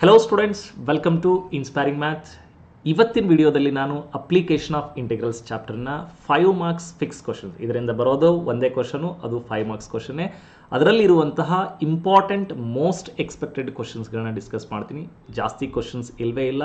Hello students, welcome to inspiring math. ಇವತ್ತಿನ ವಿಡಿಯೋದಲ್ಲಿ ನಾನು ಅಪ್ಲಿಕೇಶನ್ ಆಫ್ ಇಂಟಿಗ್ರಲ್ಸ್ ಚಾಪ್ಟರ್ನ 5 ಮಾರ್ಕ್ಸ್ ಫಿಕ್ಸ್ ಕ್ವಶನ್ಸ್, ಇದರಿಂದ ಬರೋದು ಒಂದೇ ಕ್ವಶನು, ಅದು 5 ಮಾರ್ಕ್ಸ್ ಕ್ವಶನ್ನೇ. ಅದರಲ್ಲಿರುವಂತಹ ಇಂಪಾರ್ಟೆಂಟ್ ಮೋಸ್ಟ್ ಎಕ್ಸ್ಪೆಕ್ಟೆಡ್ ಕ್ವಶನ್ಸ್ಗಳನ್ನ ಡಿಸ್ಕಸ್ ಮಾಡ್ತೀನಿ. ಜಾಸ್ತಿ ಕ್ವಶನ್ಸ್ ಇಲ್ಲವೇ ಇಲ್ಲ.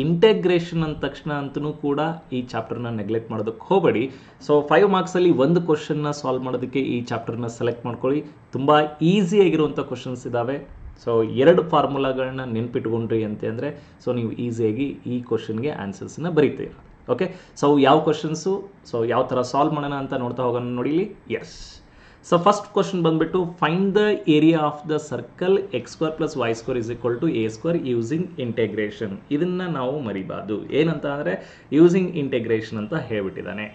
ಇಂಟೆಗ್ರೇಷನ್ ಅಂದ ತಕ್ಷಣ ಅಂತಲೂ ಕೂಡ ಈ ಚಾಪ್ಟರ್ನ ನೆಗ್ಲೆಕ್ಟ್ ಮಾಡೋದಕ್ಕೆ ಹೋಗಬೇಡಿ. ಸೊ 5 ಮಾರ್ಕ್ಸಲ್ಲಿ ಒಂದು ಕ್ವಶನ್ನ ಸಾಲ್ವ್ ಮಾಡೋದಕ್ಕೆ ಈ ಚಾಪ್ಟರ್ನ ಸೆಲೆಕ್ಟ್ ಮಾಡ್ಕೊಳ್ಳಿ. ತುಂಬ ಈಸಿಯಾಗಿರುವಂಥ ಕ್ವಶನ್ಸ್ ಇದ್ದಾವೆ. ಸೊ 2 ಫಾರ್ಮುಲಾಗಳನ್ನ ನೆನ್ಪಿಟ್ಕೊಂಡ್ರಿ ಅಂದರೆ ಸೊ ನೀವು ಈಸಿಯಾಗಿ ಈ ಕ್ವಶನ್ಗೆ ಆನ್ಸರ್ಸನ್ನ ಬರೀತೀರ. ಓಕೆ, ಸೊ ಯಾವ ಕ್ವಶನ್ಸು, ಸೊ ಯಾವ ಥರ ಸಾಲ್ವ್ ಮಾಡೋಣ ಅಂತ ನೋಡ್ತಾ ಹೋಗೋಣ. ನೋಡಿಲಿ. ಎಸ್, ಸೊ ಫಸ್ಟ್ ಕ್ವಶನ್ ಬಂದುಬಿಟ್ಟು find the area of the circle x square plus y square is equal to a square using integration. ಇದನ್ನು ನಾವು ಮರಿಬಾರ್ದು. ಏನಂತ ಅಂದರೆ ಯೂಸಿಂಗ್ ಇಂಟೆಗ್ರೇಷನ್ ಅಂತ ಹೇಳ್ಬಿಟ್ಟಿದ್ದಾನೆ.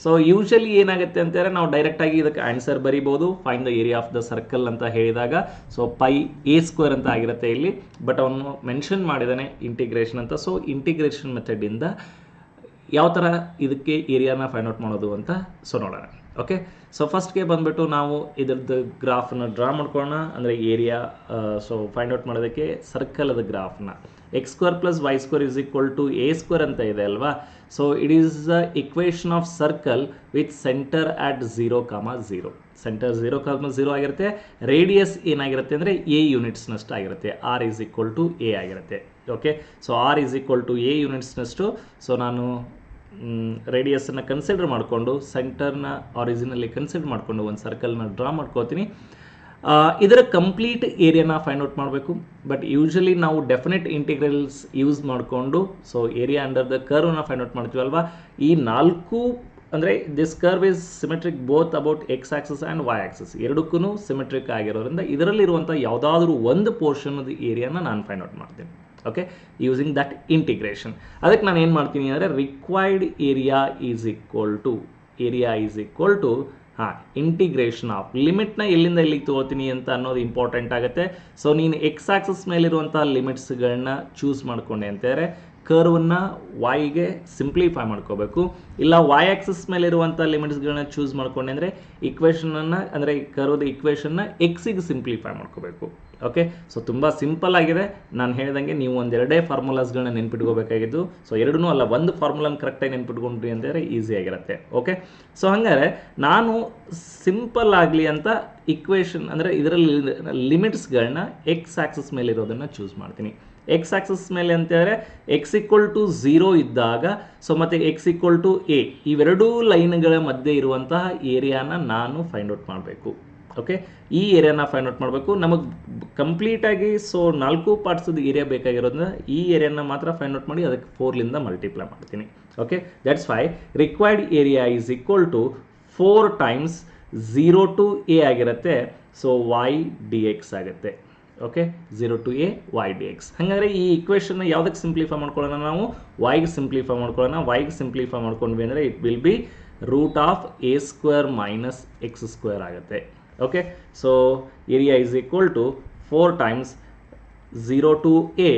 ಸೊ ಯೂಶಲಿ ಏನಾಗುತ್ತೆ ಅಂತಂದರೆ ನಾವು ಡೈರೆಕ್ಟಾಗಿ ಇದಕ್ಕೆ ಆನ್ಸರ್ ಬರಿಬೋದು. Find the area of the circle ಅಂತ ಹೇಳಿದಾಗ ಸೊ ಪೈ ಎ ಸ್ಕ್ವೇರ್ ಅಂತ ಆಗಿರುತ್ತೆ ಇಲ್ಲಿ, ಬಟ್ ಅವನು ಮೆನ್ಷನ್ ಮಾಡಿದ್ದಾನೆ ಇಂಟಿಗ್ರೇಷನ್ ಅಂತ. ಸೊ ಇಂಟಿಗ್ರೇಷನ್ ಮೆಥಡಿಂದ ಯಾವ ಥರ ಇದಕ್ಕೆ ಏರಿಯಾನ ಫೈಂಡ್ ಔಟ್ ಮಾಡೋದು ಅಂತ ಸೊ ನೋಡೋಣ. ಓಕೆ, ಸೊ ಫಸ್ಟ್ಗೆ ಬಂದುಬಿಟ್ಟು ನಾವು ಇದರದ್ದು ಗ್ರಾಫನ್ನ ಡ್ರಾ ಮಾಡ್ಕೊಳ್ಳೋಣ. ಅಂದರೆ ಏರಿಯಾ ಸೊ ಫೈಂಡ್ ಔಟ್ ಮಾಡೋದಕ್ಕೆ ಸರ್ಕಲದ ಗ್ರಾಫ್ನ x square plus y square is equal to a square ಅಂತ ಇದೆ ಅಲ್ವಾ. So it is the equation of circle with centre at 0,0. Centre 0,0 ಆಗಿರುತ್ತೆ. ರೇಡಿಯಸ್ ಏನಾಗಿರುತ್ತೆ ಅಂದರೆ ಎ ಯೂನಿಟ್ಸ್ನಷ್ಟು ಆಗಿರುತ್ತೆ. R is equal to a ಆಗಿರುತ್ತೆ. Okay, so r is equal to a ಯೂನಿಟ್ಸ್ನಷ್ಟು. ಸೊ ನಾನು ರೇಡಿಯಸನ್ನು ಕನ್ಸಿಡರ್ ಮಾಡಿಕೊಂಡು ಸೆಂಟರ್ನ ಆರಿಜಿನಲ್ಲಿ ಕನ್ಸಿಡರ್ ಮಾಡಿಕೊಂಡು ಒಂದು ಸರ್ಕಲ್ನ ಡ್ರಾ ಮಾಡ್ಕೋತೀನಿ. ಇದರ ಕಂಪ್ಲೀಟ್ ಏರಿಯಾನ ಫೈಂಡ್ ಔಟ್ ಮಾಡಬೇಕು. ಬಟ್ ಯೂಶಲಿ ನಾವು ಡೆಫಿನೆಟ್ ಇಂಟಿಗ್ರಲ್ಸ್ ಯೂಸ್ ಮಾಡಿಕೊಂಡು ಸೊ ಏರಿಯಾ ಅಂಡರ್ ದ ಕರ್ವ್ನ ಫೈಂಡ್ ಔಟ್ ಮಾಡ್ತೀವಲ್ವಾ. ಈ 4 ಅಂದರೆ this curve is symmetric both about x axis and y axis, ಎರಡಕ್ಕೂ ಸಿಮೆಟ್ರಿಕ್ ಆಗಿರೋದ್ರಿಂದ ಇದರಲ್ಲಿರುವಂಥ ಯಾವುದಾದ್ರೂ ಒಂದು ಪೋರ್ಷನ್ದ ಏರಿಯಾನ ನಾನು ಫೈಂಡ್ ಔಟ್ ಮಾಡ್ತೀನಿ. Okay, using that integration. ಅದಕ್ಕೆ ನಾನು ಏನು ಮಾಡ್ತೀನಿ ಅಂದರೆ required area is equal to integration of ಲಿಮಿಟ್ನ ಎಲ್ಲಿಂದ ಎಲ್ಲಿಗೆ ತೊಗೋತೀನಿ ಅಂತ ಅನ್ನೋದು ಇಂಪಾರ್ಟೆಂಟ್ ಆಗುತ್ತೆ. ಸೊ ನೀನು ಎಕ್ಸ್ ಆಕ್ಸಿಸ್ ಮೇಲಿರುವಂಥ ಲಿಮಿಟ್ಸ್ಗಳನ್ನ ಚೂಸ್ ಮಾಡ್ಕೊಂಡೆ ಅಂತಂದರೆ ಕರ್ವನ್ನ ವೈಗೆ ಸಿಂಪ್ಲಿಫೈ ಮಾಡ್ಕೋಬೇಕು. ಇಲ್ಲ ವೈ ಆಕ್ಸಿಸ್ ಮೇಲಿರುವಂಥ ಲಿಮಿಟ್ಸ್ಗಳನ್ನ ಚೂಸ್ ಮಾಡ್ಕೊಂಡೆ ಅಂದರೆ ಇಕ್ವೇಷನನ್ನು ಅಂದರೆ ಕರ್ವ್ದ ಇಕ್ವೇಷನ್ನ ಎಕ್ಸಿಗೆ ಸಿಂಪ್ಲಿಫೈ ಮಾಡ್ಕೋಬೇಕು. ಓಕೆ, ಸೊ ತುಂಬ ಸಿಂಪಲ್ ಆಗಿದೆ. ನಾನು ಹೇಳ್ದಂಗೆ ನೀವು ಒಂದೆರಡೇ ಫಾರ್ಮುಲಾಸ್ಗಳನ್ನ ನೆನ್ಪಿಟ್ಕೋಬೇಕಾಗಿದ್ದು. ಸೊ ಎರಡೂ ಅಲ್ಲ, ಒಂದು ಫಾರ್ಮುಲಾನ ಕರೆಕ್ಟಾಗಿ ನೆನ್ಪಿಟ್ಕೊಂಡ್ರಿ ಅಂತಂದರೆ ಈಸಿಯಾಗಿರುತ್ತೆ. ಓಕೆ, ಸೊ ಹಾಗಾದರೆ ನಾನು ಸಿಂಪಲ್ ಆಗಲಿ ಅಂತ ಇಕ್ವೇಷನ್ ಅಂದರೆ ಇದರಲ್ಲಿ ಲಿಮಿಟ್ಸ್ಗಳನ್ನ ಎಕ್ಸ್ ಆಕ್ಸಿಸ್ ಮೇಲಿರೋದನ್ನು ಚೂಸ್ ಮಾಡ್ತೀನಿ. ಎಕ್ಸ್ ಆಕ್ಸಿಸ್ ಮೇಲೆ ಅಂತಂದರೆ ಎಕ್ಸ್ ಈಕ್ವಲ್ ಟು 0 ಇದ್ದಾಗ ಸೊ ಮತ್ತು ಎಕ್ಸ್ ಈಕ್ವಲ್ ಟು ಎ ಇವೆರಡೂ ಲೈನ್ಗಳ ಮಧ್ಯೆ ಇರುವಂತಹ ಏರಿಯಾನ ನಾನು ಫೈಂಡ್ ಔಟ್ ಮಾಡಬೇಕು. ಓಕೆ, ಈ ಏರಿಯಾನ ಫೈಂಡ್ ಔಟ್ ಮಾಡಬೇಕು. ನಮಗೆ ಕಂಪ್ಲೀಟಾಗಿ ಸೊ 4 ಪಾರ್ಟ್ಸದ ಏರಿಯಾ ಬೇಕಾಗಿರೋದ್ರಿಂದ ಈ ಏರಿಯಾನ ಮಾತ್ರ ಫೈಂಡ್ ಔಟ್ ಮಾಡಿ ಅದಕ್ಕೆ 4ಲಿಂದ ಮಲ್ಟಿಪ್ಲೈ ಮಾಡ್ತೀನಿ. Okay, that's why required area is equal to 4 times 0 to a ಆಗಿರುತ್ತೆ. ಸೊ ವೈ ಡಿ ಎಕ್ಸ್ ಆಗುತ್ತೆ. Okay, 0 to a y d x. ಹಾಗಾದರೆ ಈ ಇಕ್ವೇಷನ್ನ ಯಾವುದಕ್ಕೆ ಸಿಂಪ್ಲಿಫೈ ಮಾಡ್ಕೊಳ್ಳೋಣ, ನಾವು ವೈಗೆ ಸಿಂಪ್ಲಿಫೈ ಮಾಡ್ಕೊಳ್ಳೋಣ. ವೈಗೆ ಸಿಂಪ್ಲಿಫೈ ಮಾಡ್ಕೊಂಡ್ವಿ ಅಂದರೆ it will be root of a square minus x square ಆಗುತ್ತೆ. Okay, so area is equal to 4 times 0 to a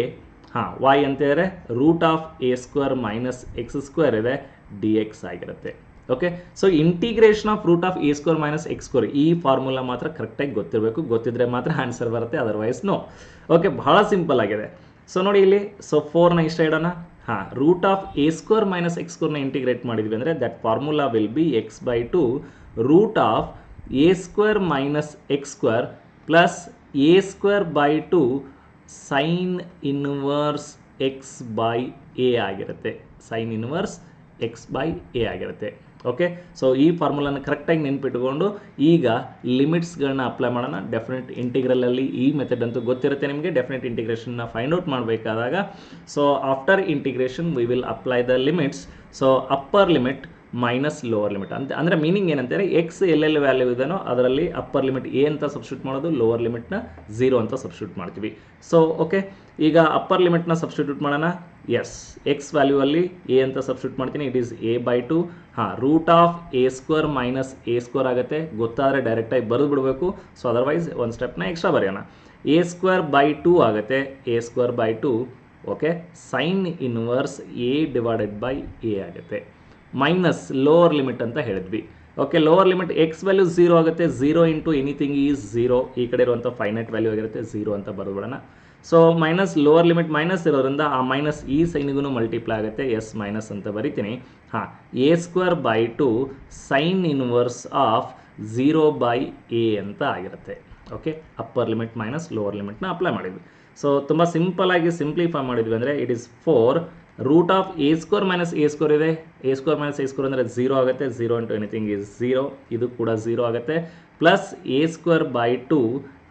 y ಅಂತ ಹೇಳಿದ್ರೆ root of a square minus x square ಇದೆ ಡಿ ಎಕ್ಸ್ ಆಗಿರುತ್ತೆ. Okay, so integration of root of a square minus x square ಈ formula ಮಾತ್ರ ಕರೆಕ್ಟಾಗಿ ಗೊತ್ತಿರಬೇಕು. ಗೊತ್ತಿದ್ರೆ ಮಾತ್ರ ಆನ್ಸರ್ ಬರುತ್ತೆ, ಅದರ್ವೈಸ್ ನೋ. ಓಕೆ, ಬಹಳ ಸಿಂಪಲ್ ಆಗಿದೆ. ಸೊ ನೋಡಿ ಇಲ್ಲಿ, ಸೊ 4ನ ಇಷ್ಟ ಇಡೋಣ. Root of a square minus x ಸ್ಕ್ವೇರ್ನ ಇಂಟಿಗ್ರೇಟ್ ಮಾಡಿದ್ವಿ ಅಂದರೆ that formula will be x by 2 root of a square minus x square plus a square by 2 sine inverse x by a ಆಗಿರುತ್ತೆ. Sine inverse x by a ಆಗಿರುತ್ತೆ. Okay, so ಈ ಫಾರ್ಮುಲಾನ ಕರೆಕ್ಟಾಗಿ ನೆನ್ಪಿಟ್ಕೊಂಡು ಈಗ ಲಿಮಿಟ್ಸ್ಗಳನ್ನ apply ಮಾಡೋಣ. Definite ಇಂಟಿಗ್ರಲಲ್ಲಿ ಈ method ಅಂತೂ ಗೊತ್ತಿರುತ್ತೆ ನಿಮಗೆ. ಡೆಫಿನೆಟ್ ಇಂಟಿಗ್ರೇಷನ್ನ ಫೈಂಡ್ ಔಟ್ ಮಾಡಬೇಕಾದಾಗ so after integration we will apply the limits. So upper limit minus lower limit ಅಂತ ಅಂದರೆ ಮೀನಿಂಗ್ ಏನಂತಾರೆ, ಎಕ್ಸ್ ಎಲ್ಲೆಲ್ಲಿ ವ್ಯಾಲ್ಯೂ ಇದೆನೋ ಅದರಲ್ಲಿ ಅಪ್ಪರ್ ಲಿಮಿಟ್ ಎ ಅಂತ ಸಬ್ಸ್ಟಿಟ್ಯೂಟ್ ಮಾಡೋದು, ಲೋವರ್ ಲಿಮಿಟ್ನ 0 ಅಂತ ಸಬ್ಸ್ಟಿಟ್ಯೂಟ್ ಮಾಡ್ತೀವಿ. ಸೊ ಓಕೆ, ಈಗ ಅಪ್ಪರ್ ಲಿಮಿಟ್ನ ಸಬ್ಸ್ಟಿಟ್ಯೂಟ್ ಮಾಡೋಣ. ಎಸ್, ಎಕ್ಸ್ ವ್ಯಾಲ್ಯೂ ಅಲ್ಲಿ ಎ ಅಂತ ಸಬ್ಸ್ಟಿಟ್ಯೂಟ್ ಮಾಡ್ತೀನಿ. It is a by 2 root of a square minus a square ಆಗುತ್ತೆ. ಗೊತ್ತಾದರೆ ಡೈರೆಕ್ಟಾಗಿ ಬರೆದು ಬಿಡಬೇಕು. ಸೊ ಅದರ್ವೈಸ್ ಒಂದು ಸ್ಟೆಪ್ನ ಎಕ್ಸ್ಟ್ರಾ ಬರೆಯೋಣ. ಎ ಸ್ಕ್ವೇರ್ ಬೈ 2 ಆಗುತ್ತೆ. A square by 2 okay, sine inverse A divided by A ಆಗುತ್ತೆ. ಮೈನಸ್ ಲೋವರ್ ಲಿಮಿಟ್ ಅಂತ ಹೇಳಿದ್ವಿ. Okay, lower limit X value 0 ಆಗುತ್ತೆ. 0 ಇಂಟು ಎನಿಥಿಂಗ್ ಈಸ್ 0. ಈ ಕಡೆ ಇರುವಂಥ ಫೈನೈಟ್ ವ್ಯಾಲ್ಯೂ ಆಗಿರುತ್ತೆ 0 ಅಂತ ಬರೆದ್ಬಿಡೋಣ. So minus lower limit minus ಇರೋದ್ರಿಂದ ಆ ಮೈನಸ್ ಈ ಸೈನಿಗೂ ಮಲ್ಟಿಪ್ಲೈ ಆಗುತ್ತೆ, ಎಸ್ ಮೈನಸ್ ಅಂತ ಬರಿತೀನಿ. ಹಾಂ, a square by two sine inverse of 0/a ಅಂತ ಆಗಿರುತ್ತೆ. Okay, upper limit minus lower ಲಿಮಿಟ್ನ ಅಪ್ಲೈ ಮಾಡಿದ್ವಿ. ಸೊ ತುಂಬ ಸಿಂಪಲಾಗಿ ಸಿಂಪ್ಲಿಫೈ ಮಾಡಿದ್ವಿ ಅಂದರೆ it is 4 root of a square minus a square ಇದೆ, a square minus a square ಅಂದರೆ 0 ಆಗುತ್ತೆ, 0 ಇಂಟು ಎನಿಥಿಂಗ್ ಈಸ್ 0, ಇದು ಕೂಡ 0 ಆಗುತ್ತೆ, plus a square by two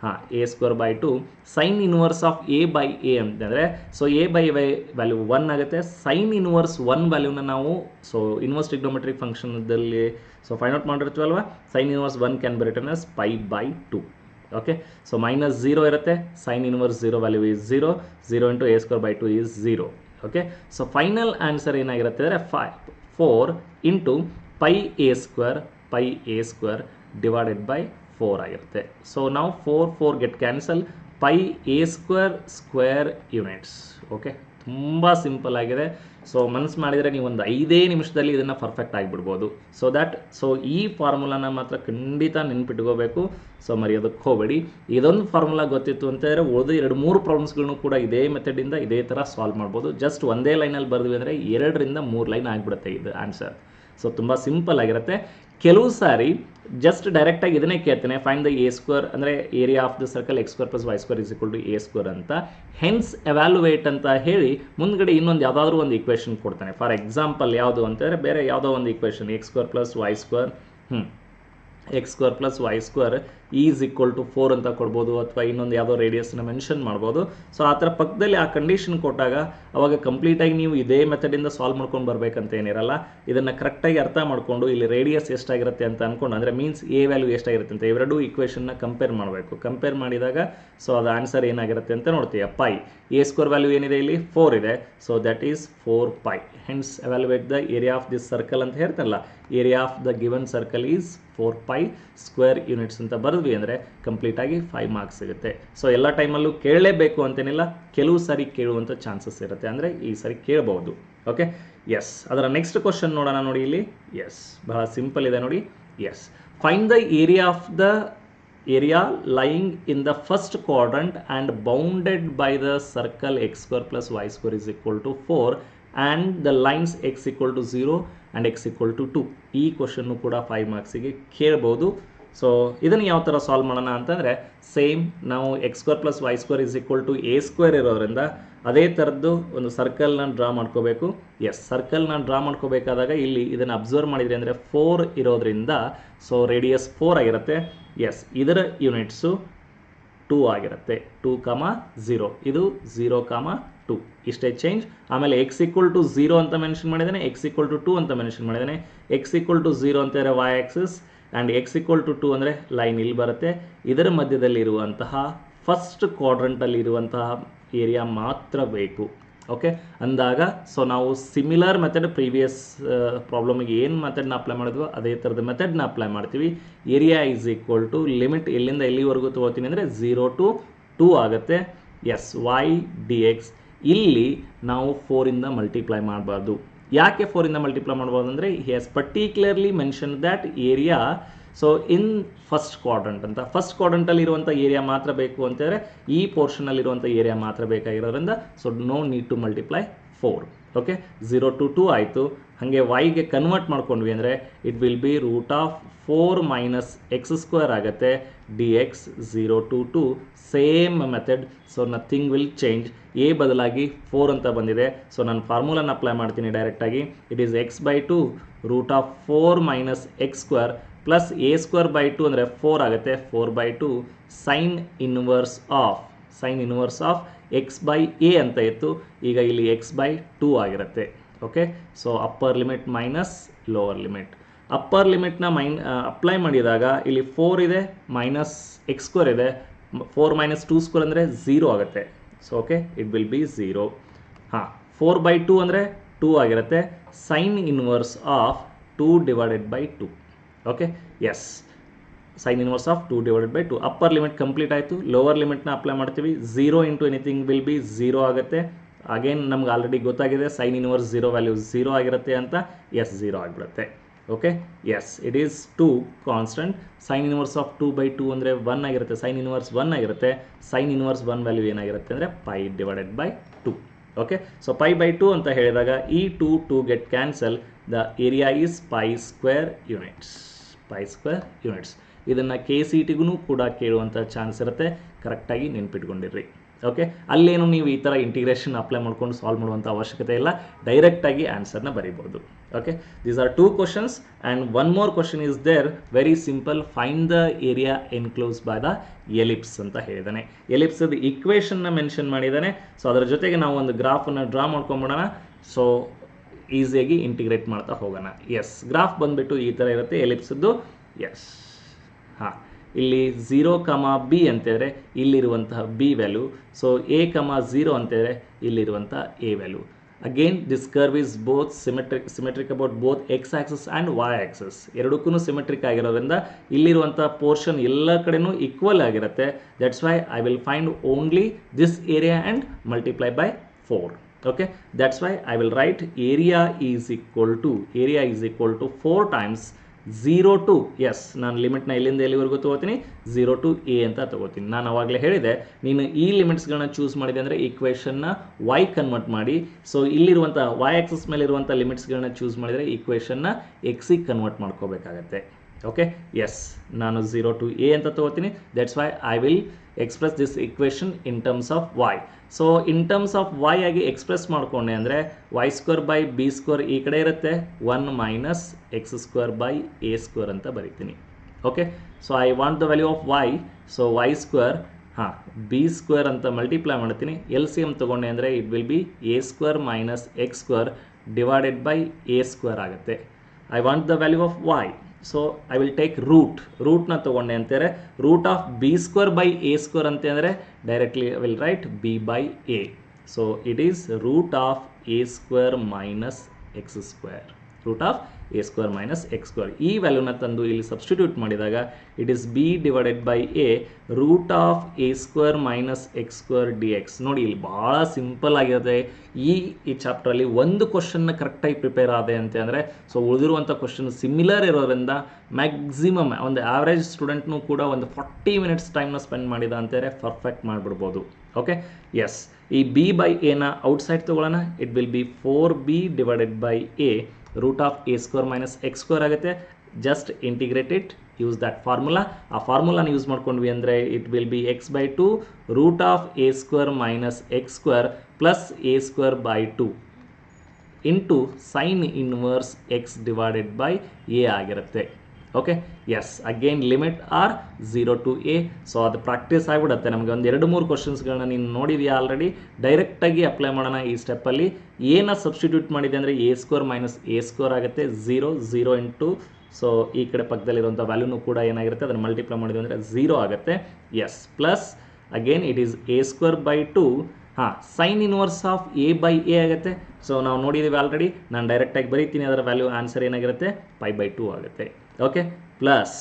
ಹಾಂ a square by two sine inverse of a by a ಅಂತಂದರೆ so a by value 1 ಆಗುತ್ತೆ, sine inverse 1 ವ್ಯಾಲ್ಯೂನ ನಾವು ಸೊ ಇನ್ವರ್ಸ್ ಟ್ರಿಗ್ನೋಮೆಟ್ರಿಕ್ ಫಂಕ್ಷನ್ದಲ್ಲಿ ಸೊ ಫೈಂಡ್ ಔಟ್ ಮಾಡಿರ್ತೀವಲ್ವ, sine inverse 1 can be written as pi by 2. Okay, so minus 0 ಇರುತ್ತೆ, sine inverse 0 value is 0, 0 into a square by 2 is 0. Okay, so final answer ಏನಾಗಿರುತ್ತೆ ಅಂದರೆ 4 into pi a square divided by 4 ಆಗಿರುತ್ತೆ. So ನಾವು 4 get cancel, pi a square units. Okay, ತುಂಬ simple ಆಗಿದೆ. So ಮನಸ್ಸು ಮಾಡಿದರೆ ನೀವು ಒಂದು 5 ನಿಮಿಷದಲ್ಲಿ ಇದನ್ನು ಪರ್ಫೆಕ್ಟ್ ಆಗಿಬಿಡ್ಬೋದು. ಸೊ ಈ ಫಾರ್ಮುಲಾನ ಮಾತ್ರ ಖಂಡಿತ ನೆನ್ಪಿಟ್ಕೋಬೇಕು, ಸೊ ಮರೆಯೋದಕ್ಕೆ ಹೋಗಬೇಡಿ. ಇದೊಂದು ಫಾರ್ಮುಲಾ ಗೊತ್ತಿತ್ತು ಅಂತ ಹೇಳಿದ್ರೆ ಉಳಿದು 2-3 ಪ್ರಾಬ್ಲಮ್ಸ್ಗಳನ್ನು ಕೂಡ ಇದೇ ಮೆಥಡಿಂದ ಇದೇ ಥರ ಸಾಲ್ವ್ ಮಾಡ್ಬೋದು. ಜಸ್ಟ್ ಒಂದೇ ಲೈನಲ್ಲಿ ಬರೆದ್ವಿ ಅಂದರೆ 2ರಿಂದ 3 ಲೈನ್ ಆಗಿಬಿಡುತ್ತೆ ಇದು ಆನ್ಸರ್. ಸೊ ತುಂಬ ಸಿಂಪಲ್ ಆಗಿರುತ್ತೆ. ಕೆಲವು ಸಾರಿ ಜಸ್ಟ್ ಡೈರೆಕ್ಟಾಗಿ ಇದನ್ನೇ ಕೇಳ್ತೇನೆ, ಫೈಂಡ್ ದ ಎ ಸ್ಕ್ವೇರ್ ಅಂದರೆ area of the circle x square plus y square is equal to a square ಅಂತ, ಹೆನ್ಸ್ ಎವ್ಯಾಲ್ಯುವೇಟ್ ಅಂತ ಹೇಳಿ ಮುಂದ್ಗಡೆ ಇನ್ನೊಂದು ಯಾವುದಾದ್ರೂ ಒಂದು ಈಕ್ವೇಷನ್ ಕೊಡ್ತಾನೆ. ಫಾರ್ ಎಕ್ಸಾಂಪಲ್ ಯಾವುದು ಅಂತಂದರೆ ಬೇರೆ ಯಾವುದೋ ಒಂದು equation x square plus y square x square plus y square is equal to 4 ಅಂತ ಕೊಡ್ಬೋದು, ಅಥವಾ ಇನ್ನೊಂದು ಯಾವುದೋ ರೇಡಿಯಸ್ನ ಮೆನ್ಷನ್ ಮಾಡ್ಬೋದು. ಸೊ ಆ ಥರ ಪಕ್ಕದಲ್ಲಿ ಆ ಕಂಡೀಷನ್ ಕೊಟ್ಟಾಗ ಅವಾಗ ಕಂಪ್ಲೀಟಾಗಿ ನೀವು ಇದೇ ಮೆಥಡಿಂದ ಸಾಲ್ವ್ ಮಾಡ್ಕೊಂಡು ಬರಬೇಕಂತ ಏನಿರಲ್ಲ, ಇದನ್ನು ಕರೆಕ್ಟಾಗಿ ಅರ್ಥ ಮಾಡಿಕೊಂಡು ಇಲ್ಲಿ ರೇಡಿಯಸ್ ಎಷ್ಟಾಗಿರುತ್ತೆ ಅಂತ ಅಂದ್ಕೊಂಡು, ಅಂದರೆ ಮೀನ್ಸ್ ಎ ವ್ಯಾಲ್ಯೂ ಎಷ್ಟಾಗಿರುತ್ತೆ ಅಂತ ಇವೆರಡೂ ಈಕ್ವೇಷನ್ನ ಕಂಪೇರ್ ಮಾಡಬೇಕು. ಕಂಪೇರ್ ಮಾಡಿದಾಗ ಸೊ ಅದು ಆನ್ಸರ್ ಏನಾಗಿರುತ್ತೆ ಅಂತ ನೋಡ್ತೀವಿ. ಪೈ ಎ ಸ್ಕ್ವೇರ್ ವ್ಯಾಲ್ಯೂ ಏನಿದೆ ಇಲ್ಲಿ 4 ಇದೆ, so that is 4 pi. Hence evaluate the area of this circle ಅಂತ ಹೇಳ್ತಾರಲ್ಲ, area of the given circle is 4 pi square units ಅಂತ ಬರೆದ್ವಿ ಅಂದರೆ ಕಂಪ್ಲೀಟಾಗಿ 5 ಮಾರ್ಕ್ಸ್ ಸಿಗುತ್ತೆ. ಸೊ ಎಲ್ಲ ಟೈಮಲ್ಲೂ ಕೇಳಲೇಬೇಕು ಅಂತೇನಿಲ್ಲ, ಕೆಲವು ಸಾರಿ ಕೇಳುವಂಥ ಚಾನ್ಸಸ್ ಇರುತ್ತೆ, ಅಂದರೆ ಈ ಸಾರಿ ಕೇಳಬಹುದು. Okay, yes. ಅದರ ನೆಕ್ಸ್ಟ್ ಕ್ವಶನ್ ನೋಡೋಣ ನೋಡಿ ಇಲ್ಲಿ. ಎಸ್, ಬಹಳ ಸಿಂಪಲ್ ಇದೆ ನೋಡಿ. Yes, find the area of the area lying in the first quadrant and bounded by the circle x square plus y square is equal to 4 and the lines x equal to 0 and x equal to 2. ಈ question ಕೂಡ 5 ಮಾರ್ಕ್ಸಿಗೆ ಕೇಳ್ಬೋದು. So ಇದನ್ನು ಯಾವ ಥರ solve ಮಾಡೋಣ ಅಂತಂದರೆ same ನಾವು x square plus y square is equal to a square ಇರೋದ್ರಿಂದ ಅದೇ ಥರದ್ದು ಒಂದು ಸರ್ಕಲ್ನ ಡ್ರಾ ಮಾಡ್ಕೋಬೇಕು. ಎಸ್, ಸರ್ಕಲ್ನ ಡ್ರಾ ಮಾಡ್ಕೋಬೇಕಾದಾಗ ಇಲ್ಲಿ ಇದನ್ನು ಅಬ್ಸರ್ವ್ ಮಾಡಿದ್ರಿ ಅಂದರೆ 4 ಇರೋದ್ರಿಂದ ಸೊ ರೇಡಿಯಸ್ 4 ಆಗಿರುತ್ತೆ. ಎಸ್, ಇದರ ಯೂನಿಟ್ಸು 2 ಆಗಿರುತ್ತೆ, 2,0, ಇದು 0,2 ಇಷ್ಟೇ ಚೇಂಜ್. ಆಮೇಲೆ ಎಕ್ಸ್ ಈಕ್ವಲ್ ಟು 0 ಅಂತ ಮೆನ್ಷನ್ ಮಾಡಿದ್ದಾನೆ, ಎಕ್ಸ್ ಈಕ್ವಲ್ ಟು 2 ಅಂತ ಮೆನ್ಷನ್ ಮಾಡಿದ್ದಾನೆ. ಎಕ್ಸ್ ಈಕ್ವಲ್ ಟು 0 ಅಂತಂದರೆ y axis and x equal to 2 ಅಂದರೆ ಲೈನ್ ಇಲ್ಲಿ ಬರುತ್ತೆ. ಇದರ ಮಧ್ಯದಲ್ಲಿರುವಂತಹ ಫಸ್ಟ್ ಕ್ವಾಡ್ರಂಟಲ್ಲಿ ಇರುವಂತಹ ಏರಿಯಾ ಮಾತ್ರ ಬೇಕು. ಓಕೆ ಅಂದಾಗ ಸೊ ನಾವು ಸಿಮಿಲರ್ ಮೆಥಡ್ ಪ್ರೀವಿಯಸ್ ಪ್ರಾಬ್ಲಮಿಗೆ ಏನು ಮೆಥಡ್ನ ಅಪ್ಲೈ ಮಾಡಿದ್ವೋ ಅದೇ ಥರದ ಮೆಥಡ್ನ ಅಪ್ಲೈ ಮಾಡ್ತೀವಿ. Area is equal to limit ಎಲ್ಲಿಂದ ಎಲ್ಲಿವರೆಗೂ ತೊಗೋತೀನಿ ಅಂದರೆ 0 to 2 ಆಗುತ್ತೆ. ಎಸ್, ವೈ ಡಿ ಎಕ್ಸ್ ಇಲ್ಲಿ ನಾವು 4ಇಂದ ಮಲ್ಟಿಪ್ಲೈ ಮಾಡಬಾರ್ದು. ಯಾಕೆ 4ಇಂದ ಮಲ್ಟಿಪ್ಲೈ ಮಾಡ್ಬೋದು ಅಂದರೆ he has particularly mention that area so in first quadrant ಅಂತ, ಫಸ್ಟ್ ಕ್ವಾಡ್ರಂಟಲ್ಲಿ ಇರುವಂಥ ಏರಿಯಾ ಮಾತ್ರ ಬೇಕು ಅಂತಂದರೆ ಈ ಪೋರ್ಷನಲ್ಲಿರುವಂಥ ಏರಿಯಾ ಮಾತ್ರ ಬೇಕಾಗಿರೋದ್ರಿಂದ so no need to multiply 4. Okay, 0 to 2 ಆಯಿತು. ಹಾಗೆ ವೈಗೆ ಕನ್ವರ್ಟ್ ಮಾಡ್ಕೊಂಡ್ವಿ ಅಂದರೆ it will be root of 4 minus x square ಆಗುತ್ತೆ d x 0 to 2 same method. So nothing will change. A ಬದಲಾಗಿ 4 ಅಂತ ಬಂದಿದೆ. ಸೊ ನಾನು ಫಾರ್ಮುಲಾನ ಅಪ್ಲೈ ಮಾಡ್ತೀನಿ ಡೈರೆಕ್ಟಾಗಿ. It is x by 2 root of 4 minus x square plus a square by 2 ಅಂದರೆ 4 ಆಗುತ್ತೆ, 4/2 sine inverse of x by a ಅಂತ ಇತ್ತು, ಈಗ ಇಲ್ಲಿ ಎಕ್ಸ್ ಬೈ 2 ಆಗಿರುತ್ತೆ. Okay, so upper limit minus lower limit. Upper ಲಿಮಿಟ್ನ ಅಪ್ಲೈ ಮಾಡಿದಾಗ ಇಲ್ಲಿ 4 ಇದೆ ಮೈನಸ್ ಎಕ್ಸ್ ಸ್ಕ್ವೇರ್ ಇದೆ, 4 ಮೈನಸ್ 2 ಸ್ಕ್ವೇರ್ ಅಂದರೆ 0 ಆಗುತ್ತೆ. So okay, it will be 0. ಹಾಂ, 4/2 ಅಂದರೆ 2 ಆಗಿರುತ್ತೆ, sine inverse of 2 divided by 2. Okay, yes, sine inverse of 2 divided by 2. Upper limit complete ಆಯಿತು. ಲೋವರ್ ಲಿಮಿಟ್ನ ಅಪ್ಲೈ ಮಾಡ್ತೀವಿ. 0 ಇಂಟು ಎನಿಥಿಂಗ್ ವಿಲ್ ಬಿ 0 ಆಗುತ್ತೆ. ಅಗೇನ್ ನಮ್ಗೆ ಆಲ್ರೆಡಿ ಗೊತ್ತಾಗಿದೆ ಸೈನ್ ಇನ್ವರ್ಸ್ 0 ವ್ಯಾಲ್ಯೂ 0 ಆಗಿರುತ್ತೆ ಅಂತ. ಎಸ್, 0 ಆಗಿಬಿಡುತ್ತೆ. Okay yes it is 2 constant. Sign inverse of 2/2 ಅಂದರೆ 1 ಆಗಿರುತ್ತೆ, ಸೈನ್ ಇನ್ವರ್ಸ್ 1 ಆಗಿರುತ್ತೆ. ಸೈನ್ ಇನ್ವರ್ಸ್ 1 ವ್ಯಾಲ್ಯೂ ಏನಾಗಿರುತ್ತೆ ಅಂದರೆ pi divided by 2. Okay, so π/2 ಅಂತ ಹೇಳಿದಾಗ ಈ 2 get cancel, the area is pi square units. ಇದನ್ನು KCETಗೂ ಕೂಡ ಕೇಳುವಂಥ ಚಾನ್ಸ್ ಇರುತ್ತೆ, ಕರೆಕ್ಟಾಗಿ ನೆನ್ಪಿಟ್ಕೊಂಡಿರ್ರಿ. ಓಕೆ, ಅಲ್ಲೇನು ನೀವು ಈ ಥರ ಇಂಟಿಗ್ರೇಷನ್ ಅಪ್ಲೈ ಮಾಡ್ಕೊಂಡು ಸಾಲ್ವ್ ಮಾಡುವಂಥ ಅವಶ್ಯಕತೆ ಇಲ್ಲ, ಡೈರೆಕ್ಟಾಗಿ ಆನ್ಸರ್ನ ಬರೀಬೋದು. Okay, these are 2 questions and one more question is there, very simple. Find the area enclose by the ellipse ಅಂತ ಹೇಳಿದ್ದಾನೆ. ಎಲಿಪ್ಸದ ಇಕ್ವೇಷನ್ನ ಮೆನ್ಷನ್ ಮಾಡಿದ್ದಾನೆ. ಸೊ ಅದರ ಜೊತೆಗೆ ನಾವು ಒಂದು ಗ್ರಾಫನ್ನು ಡ್ರಾ ಮಾಡ್ಕೊಂಬಿಡೋಣ. ಸೊ ಈಸಿಯಾಗಿ ಇಂಟಿಗ್ರೇಟ್ ಮಾಡ್ತಾ ಹೋಗೋಣ. ಎಸ್, ಗ್ರಾಫ್ ಬಂದುಬಿಟ್ಟು ಈ ಥರ ಇರುತ್ತೆ ಎಲಿಪ್ಸದ್ದು. ಎಸ್, ಹಾಂ, ಇಲ್ಲಿ 0, B ಅಂತೇಳಿದ್ರೆ ಇಲ್ಲಿರುವಂತಹ B ವ್ಯಾಲ್ಯೂ. ಸೊ A, 0 ಅಂತೇಳಿದ್ರೆ ಇಲ್ಲಿರುವಂಥ A value. Again this curve is both symmetric about both x axis and y axis. ಎರಡಕ್ಕೂ ಸಿಮೆಟ್ರಿಕ್ ಆಗಿರೋದ್ರಿಂದ ಇಲ್ಲಿರುವಂಥ ಪೋರ್ಷನ್ ಎಲ್ಲ ಕಡೆನೂ ಈಕ್ವಲ್ ಆಗಿರುತ್ತೆ. That's why I will find only this area and multiply by 4. Okay, that's why I will write area is equal to 4 times 0 to, yes, ನಾನು ಲಿಮಿಟ್ನ ಇಲ್ಲಿಂದ ಎಲ್ಲಿವರೆಗೂ ತೊಗೋತೀನಿ, 0 to A ಅಂತ ತೊಗೋತೀನಿ. ನಾನು ಅವಾಗಲೇ ಹೇಳಿದೆ, ನೀನು ಈ ಲಿಮಿಟ್ಸ್ಗಳನ್ನ ಚೂಸ್ ಮಾಡಿದೆ ಅಂದರೆ ಈಕ್ವೇಷನ್ನ ವೈ ಕನ್ವರ್ಟ್ ಮಾಡಿ, ಸೊ ಇಲ್ಲಿರುವಂಥ ವೈ ಆಕ್ಸಸ್ ಮೇಲೆ ಇರುವಂಥ ಲಿಮಿಟ್ಸ್ಗಳನ್ನ ಚೂಸ್ ಮಾಡಿದರೆ ಈಕ್ವೇಷನ್ನ ಎಕ್ಸಿಗೆ ಕನ್ವರ್ಟ್ ಮಾಡ್ಕೋಬೇಕಾಗತ್ತೆ. ಓಕೆ, ಎಸ್, ನಾನು 0 to A ಅಂತ ತೊಗೋತೀನಿ. That's why I will express this equation in terms of y. So in terms of y ಆಗಿ ಎಕ್ಸ್ಪ್ರೆಸ್ ಮಾಡ್ಕೊಂಡೆ ಅಂದರೆ y² ಬೈ B² ಈ ಕಡೆ ಇರುತ್ತೆ, 1 ಮೈನಸ್ x² ಬೈ A² ಅಂತ ಬರೀತೀನಿ. Okay, so I want the value of y. So y², ಹಾಂ, B² ಅಂತ ಮಲ್ಟಿಪ್ಲೈ ಮಾಡ್ತೀನಿ. LCM ತೊಗೊಂಡೆ ಅಂದರೆ it will be A² minus x² divided by A² ಆಗುತ್ತೆ. I want the value of y. So I will take ರೂಟ್ನ ತೊಗೊಂಡೆ ಅಂತಾರೆ. Root of B² by A² ಅಂತಂದರೆ directly I will write B by A. So it is root of A² minus x², root of A² minus x². ಈ ವ್ಯಾಲ್ಯೂನ ತಂದು ಇಲ್ಲಿ substitute ಮಾಡಿದಾಗ it is B divided by A root of A² minus x² dx. ನೋಡಿ, ಇಲ್ಲಿ ಭಾಳ simple ಆಗಿರುತ್ತೆ. ಈ ಚಾಪ್ಟ್ರಲ್ಲಿ ಒಂದು ಕ್ವಶನ್ನ ಕರೆಕ್ಟಾಗಿ ಪ್ರಿಪೇರ್ ಆದೆ ಅಂತ ಅಂದರೆ, ಸೊ ಉಳಿದಿರುವಂಥ ಕ್ವಶನ್ ಸಿಮಿಲರ್ ಇರೋದ್ರಿಂದ ಮ್ಯಾಕ್ಸಿಮಮ್ ಒಂದು ಆವ್ರೇಜ್ ಸ್ಟೂಡೆಂಟ್ನೂ ಕೂಡ ಒಂದು 40 ಮಿನಿಟ್ಸ್ ಟೈಮ್ನ ಸ್ಪೆಂಡ್ ಮಾಡಿದ ಅಂತಾರೆ ಪರ್ಫೆಕ್ಟ್ ಮಾಡಿಬಿಡ್ಬೋದು. ಓಕೆ, ಎಸ್, ಈ B ಬೈ ಎನ ಔಟ್ಸೈಡ್ ತೊಗೊಳ್ಳೋಣ. It will be 4B divided by A root of A² minus x² ಆಗುತ್ತೆ. Just integrate it, use that formula. ಆ ಫಾರ್ಮುಲಾನ ಯೂಸ್ ಮಾಡ್ಕೊಂಡ್ವಿ ಅಂದರೆ it will be x/2 root of A² minus x² plus A² by 2 into sine inverse x divided by A ಆಗಿರುತ್ತೆ. Okay, yes, again limit are 0 to A. ಸೊ ಅದು practice ಆಗಿಬಿಡುತ್ತೆ ನಮಗೆ. ಒಂದು 2-3 ಕ್ವಶನ್ಸ್ಗಳನ್ನ ನೀನು ನೋಡಿದೆಯಾ ಆಲ್ರೆಡಿ. ಡೈರೆಕ್ಟಾಗಿ ಅಪ್ಲೈ ಮಾಡೋಣ ಈ ಸ್ಟೆಪ್ಪಲ್ಲಿ. ಏನ ಸಬ್ಸ್ಟಿಟ್ಯೂಟ್ ಮಾಡಿದೆ ಅಂದರೆ A² ಮೈನಸ್ A² ಆಗುತ್ತೆ. 0 ಇಂಟು, ಸೊ ಈ ಕಡೆ ಪಕ್ಕದಲ್ಲಿರುವಂಥ ವ್ಯಾಲ್ಯೂನು ಕೂಡ ಏನಾಗಿರುತ್ತೆ, ಅದನ್ನು ಮಲ್ಟಿಪ್ಲೈ ಮಾಡಿದ್ವಿ ಅಂದರೆ 0 ಆಗುತ್ತೆ. Yes, plus again it is A² by 2. ಹಾಂ, sine inverse of A by A ಆಗುತ್ತೆ. ಸೊ ನಾವು ನೋಡಿದ್ದೀವಿ ಆಲ್ರೆಡಿ. ನಾನು ಡೈರೆಕ್ಟಾಗಿ ಬರೀತೀನಿ, ಅದರ ವ್ಯಾಲ್ಯೂ ಆನ್ಸರ್ ಏನಾಗಿರುತ್ತೆ, π/2 ಆಗುತ್ತೆ. Okay, plus,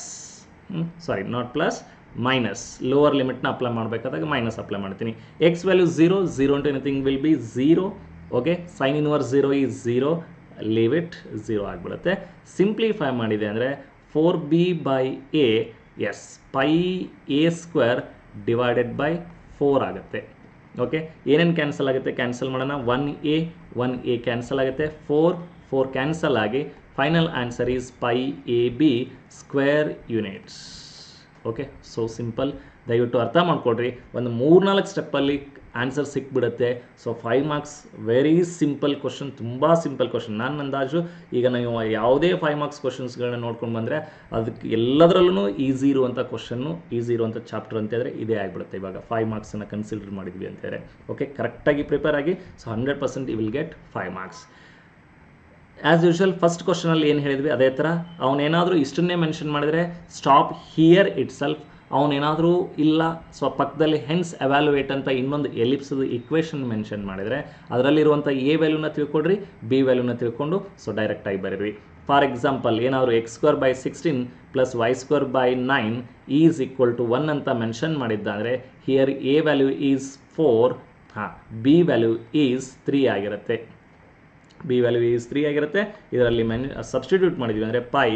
sorry not plus, minus. Lower ಲಿಮಿಟ್ನ ಅಪ್ಲೈ ಮಾಡಬೇಕಾದಾಗ ಮೈನಸ್ ಅಪ್ಲೈ ಮಾಡ್ತೀನಿ. X value 0 into anything will be 0. Okay, sine inverse 0 is 0, leave it, 0 ಆಗಿಬಿಡುತ್ತೆ. ಸಿಂಪ್ಲಿಫೈ ಮಾಡಿದೆ ಅಂದರೆ 4B by A, yes, πA² divided by 4 ಆಗುತ್ತೆ. Okay, ಏನೇನು cancel ಆಗುತ್ತೆ cancel ಮಾಡೋಣ. 1A ಕ್ಯಾನ್ಸಲ್ ಆಗುತ್ತೆ, 4 ಕ್ಯಾನ್ಸಲ್ ಆಗಿ final answer is πAB square units. Okay, so simple. ದಯವಿಟ್ಟು ಅರ್ಥ ಮಾಡ್ಕೊಡ್ರಿ. ಒಂದು 3-4 ಸ್ಟೆಪ್ಪಲ್ಲಿ ಆನ್ಸರ್ ಸಿಕ್ಬಿಡುತ್ತೆ. So 5 marks, very simple question, ತುಂಬ ಸಿಂಪಲ್ ಕ್ವಶನ್. ನಾನು ಅಂದಾಜು ಈಗ ನೀವು ಯಾವುದೇ 5 ಮಾರ್ಕ್ಸ್ ಕ್ವಶನ್ಸ್ಗಳನ್ನ ನೋಡ್ಕೊಂಡು ಬಂದರೆ ಅದಕ್ಕೆ ಎಲ್ಲದರಲ್ಲೂ ಈಸಿ ಇರುವಂಥ ಕ್ವಶನ್ನು, ಈಸಿ ಇರುವಂಥ ಚಾಪ್ಟರ್ ಅಂತಂದರೆ ಇದೇ ಆಗಿಬಿಡುತ್ತೆ. ಇವಾಗ 5 ಮಾರ್ಕ್ಸನ್ನು ಕನ್ಸಿಡರ್ ಮಾಡಿದ್ವಿ ಅಂತಂದರೆ. ಓಕೆ, ಕರೆಕ್ಟಾಗಿ ಪ್ರಿಪೇರ್ ಆಗಿ. So 100% you will get 5 marks. As usual first ಕ್ವಶನಲ್ಲಿ ಏನು ಹೇಳಿದ್ವಿ ಅದೇ ಥರ. ಅವನೇನಾದರೂ ಇಷ್ಟನ್ನೇ ಮೆನ್ಷನ್ ಮಾಡಿದರೆ ಸ್ಟಾಪ್ ಹಿಯರ್ ಇಟ್ ಸೆಲ್ಫ್. ಅವನೇನಾದರೂ ಇಲ್ಲ ಸೊ ಪಕ್ಕದಲ್ಲಿ ಹೆನ್ಸ್ ಎವ್ಯಾಲ್ಯುಯೇಟ್ ಅಂತ ಇನ್ನೊಂದು ಎಲಿಪ್ಸದ ಇಕ್ವೇಷನ್ ಮೆನ್ಷನ್ ಮಾಡಿದರೆ ಅದರಲ್ಲಿರುವಂಥ A ವ್ಯಾಲ್ಯೂನ ತಿಳ್ಕೊಡ್ರಿ, B ವ್ಯಾಲ್ಯೂನ ತಿಳ್ಕೊಂಡು ಸೊ ಡೈರೆಕ್ಟಾಗಿ ಬರೀರಿ. ಫಾರ್ ಎಕ್ಸಾಂಪಲ್ ಏನಾದರೂ x² by 16 plus y² by 9 is equal to 1 ಅಂತ ಮೆನ್ಷನ್ ಮಾಡಿದ್ದಾದರೆ ಹಿಯರ್ A ವ್ಯಾಲ್ಯೂ ಈಸ್ 4, ಹಾಂ, B ವ್ಯಾಲ್ಯೂ ಈಸ್ 3 ಆಗಿರುತ್ತೆ. ಬಿ ವ್ಯಾಲ್ಯೂ ಈಸ್ 3 ಆಗಿರುತ್ತೆ. ಇದರಲ್ಲಿ ಸಬ್ಸ್ಟಿಟ್ಯೂಟ್ ಮಾಡಿದ್ವಿ ಅಂದರೆ pi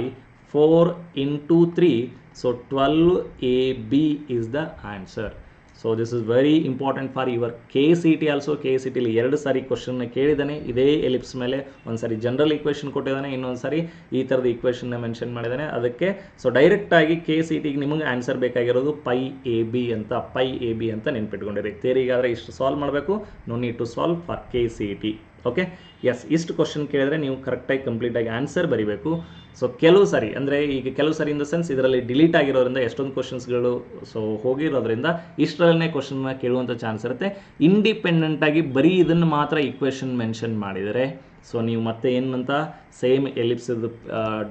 4 into 3, so 12AB is the answer. So this is very important for your KCT also. KCTಲಿ 2 ಸಾರಿ ಕ್ವಶನ್ನ ಕೇಳಿದ್ದಾನೆ ಇದೇ ಎಲಿಪ್ಸ್ ಮೇಲೆ. ಒಂದು ಸಾರಿ ಜನರಲ್ ಈಕ್ವೇಷನ್ ಕೊಟ್ಟಿದ್ದಾನೆ, ಇನ್ನೊಂದು ಸಾರಿ ಈ ಥರದ ಈಕ್ವೇಷನ್ನ ಮೆನ್ಷನ್ ಮಾಡಿದ್ದಾನೆ. ಅದಕ್ಕೆ ಸೊ ಡೈರೆಕ್ಟಾಗಿ KCTಗೆ ನಿಮಗೆ ಆನ್ಸರ್ ಬೇಕಾಗಿರೋದು ಪೈ ಎ ಬಿ ಅಂತ ನೆನ್ಪಿಟ್ಕೊಂಡಿರಿ. ಥಿಯರಿಗಾದರೆ ಇಷ್ಟು ಸಾಲ್ವ್ ಮಾಡಬೇಕು, no need to solve for KCT. Okay, yes, ಇಷ್ಟು ಕ್ವಶನ್ ಕೇಳಿದ್ರೆ ನೀವು ಕರೆಕ್ಟಾಗಿ ಕಂಪ್ಲೀಟಾಗಿ ಆನ್ಸರ್ ಬರೀಬೇಕು. ಸೊ ಕೆಲವು ಸಾರಿ ಅಂದರೆ ಈಗ ಕೆಲವು ಸಾರಿ ಇನ್ ದ ಸೆನ್ಸ್ ಇದರಲ್ಲಿ ಡಿಲೀಟ್ ಆಗಿರೋದ್ರಿಂದ ಎಷ್ಟೊಂದು ಕ್ವಶನ್ಸ್ಗಳು ಸೊ ಹೋಗಿರೋದ್ರಿಂದ ಇಷ್ಟರಲ್ಲೇ ಕ್ವಶನ್ನ ಕೇಳುವಂಥ ಚಾನ್ಸ್ ಇರುತ್ತೆ. ಇಂಡಿಪೆಂಡೆಂಟಾಗಿ ಬರೀ ಇದನ್ನು ಮಾತ್ರ ಈಕ್ವೇಷನ್ ಮೆನ್ಷನ್ ಮಾಡಿದರೆ ಸೊ ನೀವು ಮತ್ತೆ ಏನಂತ ಸೇಮ್ ಎಲಿಪ್ಸದ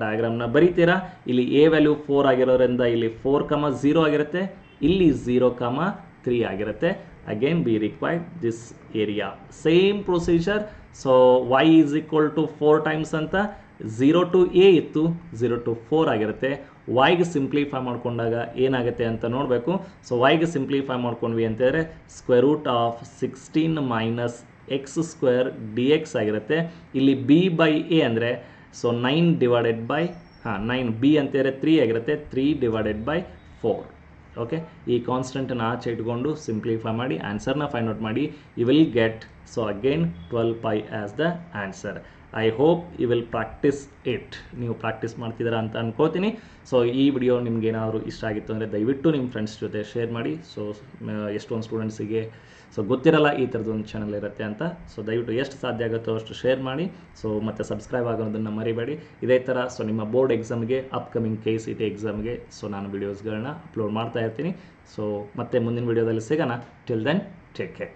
ಡಯಾಗ್ರಾಮ್ನ ಬರೀತೀರಾ. ಇಲ್ಲಿ ಎ ವ್ಯಾಲ್ಯೂ 4 ಆಗಿರೋದ್ರಿಂದ ಇಲ್ಲಿ 4,0 ಆಗಿರುತ್ತೆ, ಇಲ್ಲಿ 0,3 ಆಗಿರುತ್ತೆ. Again we require this area, same procedure. So y is equal to 4 times ಅಂತ 0 to a ಇತ್ತು, 0 to 4 ಆಗಿರುತ್ತೆ. yಗೆ ಸಿಂಪ್ಲಿಫೈ ಮಾಡ್ಕೊಂಡಾಗ ಏನಾಗುತ್ತೆ ಅಂತ ನೋಡಬೇಕು. ಸೊ yಗೆ ಸಿಂಪ್ಲಿಫೈ ಮಾಡ್ಕೊಂಡ್ವಿ ಅಂತಂದರೆ √16 minus x square D x ಆಗಿರುತ್ತೆ. ಇಲ್ಲಿ b ಬೈ a ಅಂದರೆ ಸೊ 9 ಡಿವೈಡೆಡ್ ಬೈ 9, b ಅಂತಂದರೆ 3 ಆಗಿರುತ್ತೆ, 3 ಡಿವೈಡೆಡ್ ಬೈ 4. ಓಕೆ, ಈ ಕಾನ್ಸ್ಟೆಂಟನ್ನು ಆಚೆ ಇಟ್ಕೊಂಡು ಸಿಂಪ್ಲಿಫೈ ಮಾಡಿ ಆನ್ಸರ್ನ ಫೈಂಡ್ ಔಟ್ ಮಾಡಿ. You will get so again 12 pi as the answer. I hope you will practise it. ನೀವು ಪ್ರಾಕ್ಟೀಸ್ ಮಾಡ್ತಿದ್ದೀರಾ ಅಂತ ಅನ್ಕೋತೀನಿ. ಸೊ ಈ ವಿಡಿಯೋ ನಿಮ್ಗೆ ಏನಾದರೂ ಇಷ್ಟ ಆಗಿತ್ತು ಅಂದರೆ ದಯವಿಟ್ಟು ನಿಮ್ಮ ಫ್ರೆಂಡ್ಸ್ ಜೊತೆ ಶೇರ್ ಮಾಡಿ. ಸೊ ಎಷ್ಟೊಂದು ಸ್ಟೂಡೆಂಟ್ಸಿಗೆ ಸೊ ಗೊತ್ತಿರಲ್ಲ ಈ ಥರದೊಂದು ಚಾನಲ್ ಇರುತ್ತೆ ಅಂತ. ಸೊ ದಯವಿಟ್ಟು ಎಷ್ಟು ಸಾಧ್ಯ ಆಗುತ್ತೋ ಅಷ್ಟು ಶೇರ್ ಮಾಡಿ. ಸೊ ಮತ್ತು ಸಬ್ಸ್ಕ್ರೈಬ್ ಆಗೋದನ್ನು ಮರಿಬೇಡಿ. ಇದೇ ಥರ ಸೊ ನಿಮ್ಮ ಬೋರ್ಡ್ ಎಕ್ಸಾಮ್ಗೆ, ಅಪ್ಕಮಿಂಗ್ KCT ಎಕ್ಸಾಮ್ಗೆ ಸೊ ನಾನು ವಿಡಿಯೋಸ್ಗಳನ್ನ ಅಪ್ಲೋಡ್ ಮಾಡ್ತಾ ಇರ್ತೀನಿ. ಸೊ ಮತ್ತೆ ಮುಂದಿನ ವಿಡಿಯೋದಲ್ಲಿ ಸಿಗೋಣ. Till then take care.